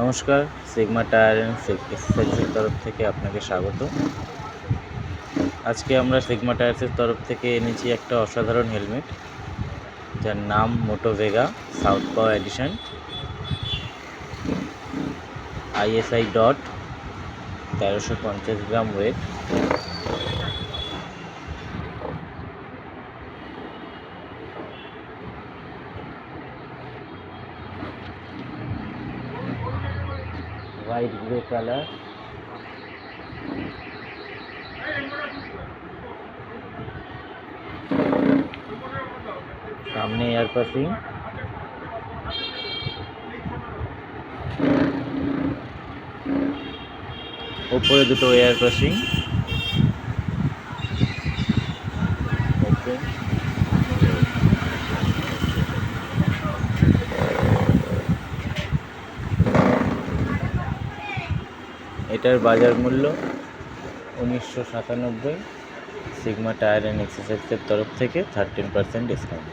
নমস্কার, sigma tyre and এক্সারসাইজের তরফ থেকে আপনাকে স্বাগত। আজকে আমরা সিগমা টায়ার্সের তরফ থেকে এনেছি একটা অসাধারণ হেলমেট, যার নাম Motovega south paw edition, ISI dot 1350 gram weight. White grey colour, সামনে এয়ার পাসিং, উপরে দুটো এয়ার পাসিং। এটার বাজার মূল্য 1997। সিগমা টায়ার অ্যান্ড এক্সারসাইজের তরফ থেকে 13% ডিসকাউন্ট।